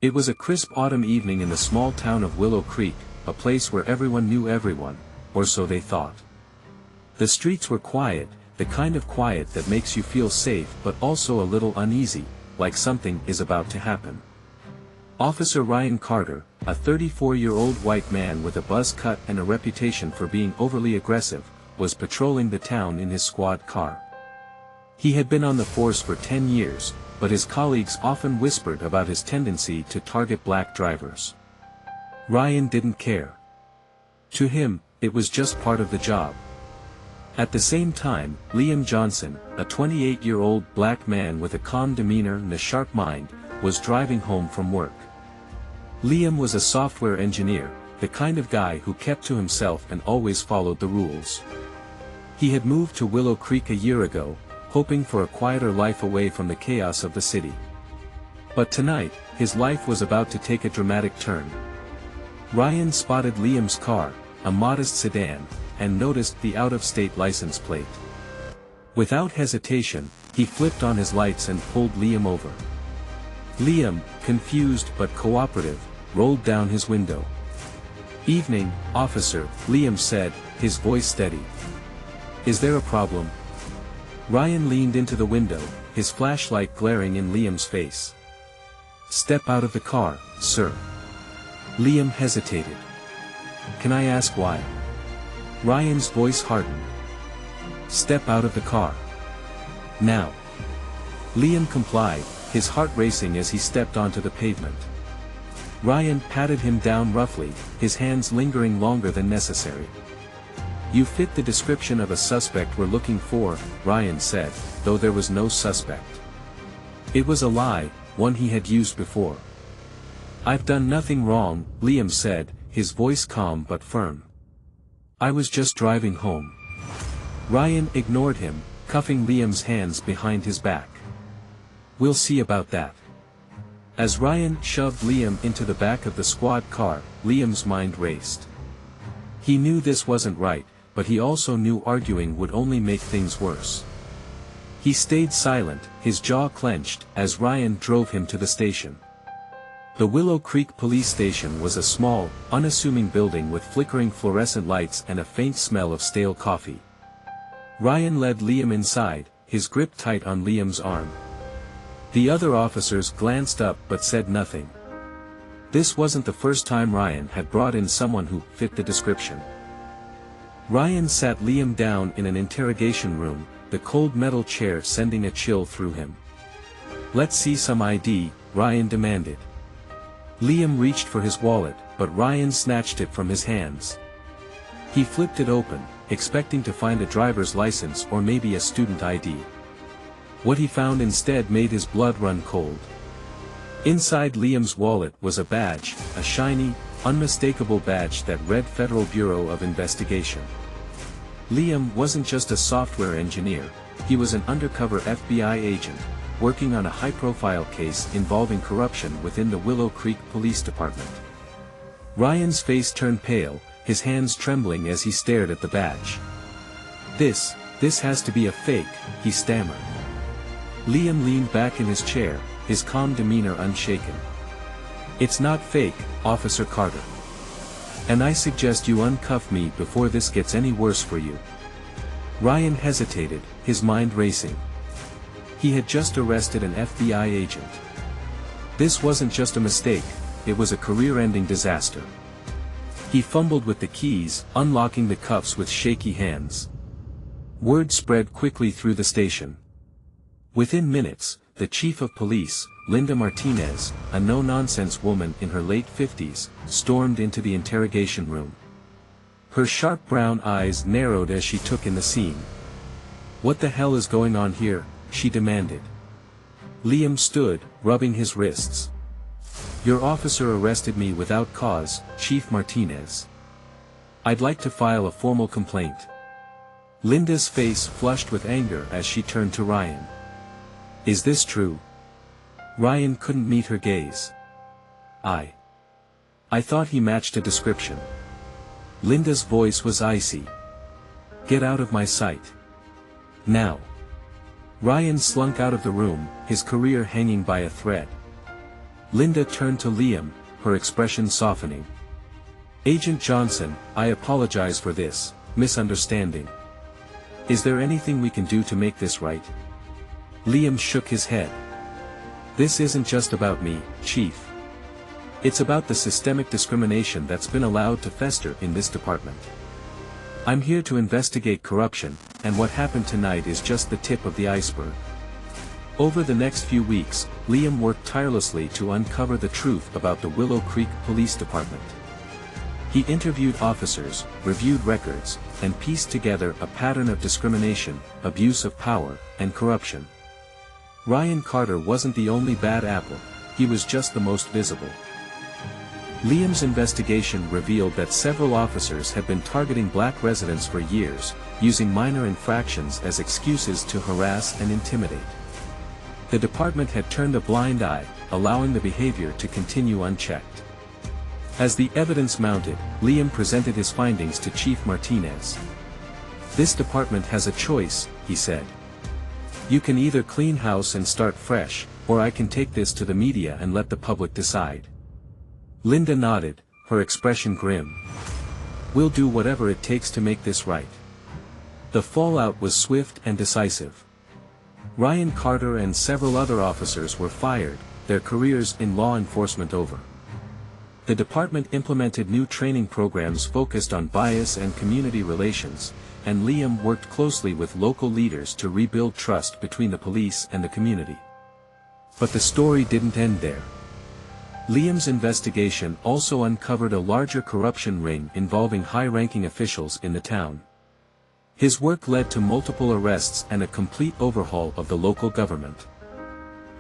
It was a crisp autumn evening in the small town of Willow Creek, a place where everyone knew everyone, or so they thought. The streets were quiet, the kind of quiet that makes you feel safe but also a little uneasy, like something is about to happen. Officer Ryan Carter, a 34-year-old white man with a buzz cut and a reputation for being overly aggressive, was patrolling the town in his squad car. He had been on the force for 10 years, but his colleagues often whispered about his tendency to target black drivers. Ryan didn't care. To him, it was just part of the job. At the same time, Liam Johnson, a 28-year-old black man with a calm demeanor and a sharp mind, was driving home from work. Liam was a software engineer, the kind of guy who kept to himself and always followed the rules. He had moved to Willow Creek a year ago, hoping for a quieter life away from the chaos of the city. But tonight, his life was about to take a dramatic turn. Ryan spotted Liam's car, a modest sedan, and noticed the out-of-state license plate. Without hesitation, he flipped on his lights and pulled Liam over. Liam, confused but cooperative, rolled down his window. "Evening, officer," Liam said, his voice steady. "Is there a problem?" Ryan leaned into the window, his flashlight glaring in Liam's face. "Step out of the car, sir." Liam hesitated. "Can I ask why?" Ryan's voice hardened. "Step out of the car. Now." Liam complied, his heart racing as he stepped onto the pavement. Ryan patted him down roughly, his hands lingering longer than necessary. "You fit the description of a suspect we're looking for," Ryan said, though there was no suspect. It was a lie, one he had used before. "I've done nothing wrong," Liam said, his voice calm but firm. "I was just driving home." Ryan ignored him, cuffing Liam's hands behind his back. "We'll see about that." As Ryan shoved Liam into the back of the squad car, Liam's mind raced. He knew this wasn't right, but he also knew arguing would only make things worse. He stayed silent, his jaw clenched, as Ryan drove him to the station. The Willow Creek police station was a small, unassuming building with flickering fluorescent lights and a faint smell of stale coffee. Ryan led Liam inside, his grip tight on Liam's arm. The other officers glanced up but said nothing. This wasn't the first time Ryan had brought in someone who fit the description. Ryan sat Liam down in an interrogation room, the cold metal chair sending a chill through him. "Let's see some ID," Ryan demanded. Liam reached for his wallet, but Ryan snatched it from his hands. He flipped it open, expecting to find a driver's license or maybe a student ID. What he found instead made his blood run cold. Inside Liam's wallet was a badge, a shiny, unmistakable badge that read Federal Bureau of Investigation. Liam wasn't just a software engineer, he was an undercover FBI agent, working on a high-profile case involving corruption within the Willow Creek Police Department. Ryan's face turned pale, his hands trembling as he stared at the badge. This has to be a fake," he stammered. Liam leaned back in his chair, his calm demeanor unshaken. "It's not fake, Officer Carter. And I suggest you uncuff me before this gets any worse for you." Ryan hesitated, his mind racing. He had just arrested an FBI agent. This wasn't just a mistake, it was a career-ending disaster. He fumbled with the keys, unlocking the cuffs with shaky hands. Word spread quickly through the station. Within minutes, the chief of police, Linda Martinez, a no-nonsense woman in her late 50s, stormed into the interrogation room. Her sharp brown eyes narrowed as she took in the scene. "What the hell is going on here?" she demanded. Liam stood, rubbing his wrists. "Your officer arrested me without cause, Chief Martinez. I'd like to file a formal complaint." Linda's face flushed with anger as she turned to Ryan. "Is this true?" Ryan couldn't meet her gaze. I thought he matched a description." Linda's voice was icy. "Get out of my sight. Now." Ryan slunk out of the room, his career hanging by a thread. Linda turned to Liam, her expression softening. "Agent Johnson, I apologize for this misunderstanding. Is there anything we can do to make this right?" Liam shook his head. "This isn't just about me, Chief. It's about the systemic discrimination that's been allowed to fester in this department. I'm here to investigate corruption, and what happened tonight is just the tip of the iceberg." Over the next few weeks, Liam worked tirelessly to uncover the truth about the Willow Creek Police Department. He interviewed officers, reviewed records, and pieced together a pattern of discrimination, abuse of power, and corruption. Ryan Carter wasn't the only bad apple, he was just the most visible. Liam's investigation revealed that several officers had been targeting black residents for years, using minor infractions as excuses to harass and intimidate. The department had turned a blind eye, allowing the behavior to continue unchecked. As the evidence mounted, Liam presented his findings to Chief Martinez. "This department has a choice," he said. "You can either clean house and start fresh, or I can take this to the media and let the public decide." Linda nodded, her expression grim. "We'll do whatever it takes to make this right." The fallout was swift and decisive. Ryan Carter and several other officers were fired, their careers in law enforcement over. The department implemented new training programs focused on bias and community relations, and Liam worked closely with local leaders to rebuild trust between the police and the community. But the story didn't end there. Liam's investigation also uncovered a larger corruption ring involving high-ranking officials in the town. His work led to multiple arrests and a complete overhaul of the local government.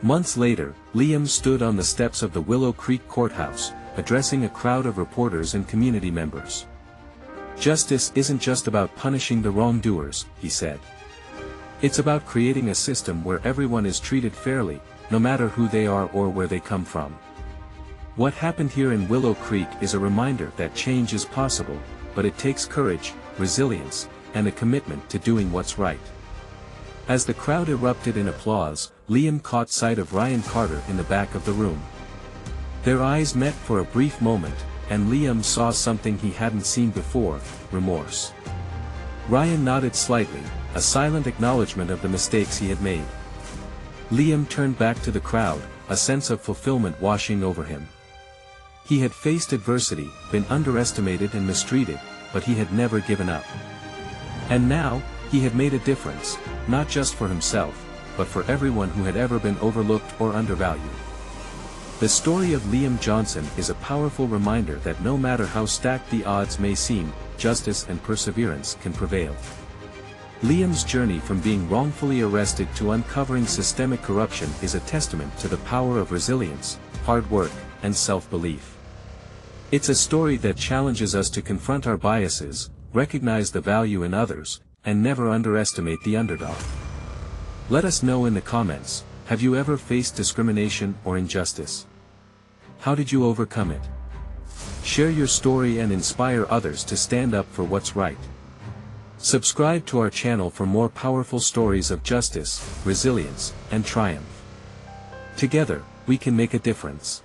Months later, Liam stood on the steps of the Willow Creek courthouse, addressing a crowd of reporters and community members. "Justice isn't just about punishing the wrongdoers," he said. "It's about creating a system where everyone is treated fairly, no matter who they are or where they come from." What happened here in Willow Creek is a reminder that change is possible, but it takes courage, resilience, and a commitment to doing what's right. As the crowd erupted in applause, Liam caught sight of Ryan Carter in the back of the room. Their eyes met for a brief moment, and Liam saw something he hadn't seen before: remorse. Ryan nodded slightly, a silent acknowledgement of the mistakes he had made. Liam turned back to the crowd, a sense of fulfillment washing over him. He had faced adversity, been underestimated and mistreated, but he had never given up. And now, he had made a difference, not just for himself, but for everyone who had ever been overlooked or undervalued. The story of Liam Johnson is a powerful reminder that no matter how stacked the odds may seem, justice and perseverance can prevail. Liam's journey from being wrongfully arrested to uncovering systemic corruption is a testament to the power of resilience, hard work, and self-belief. It's a story that challenges us to confront our biases, recognize the value in others, and never underestimate the underdog. Let us know in the comments, have you ever faced discrimination or injustice? How did you overcome it? Share your story and inspire others to stand up for what's right. Subscribe to our channel for more powerful stories of justice, resilience, and triumph. Together, we can make a difference.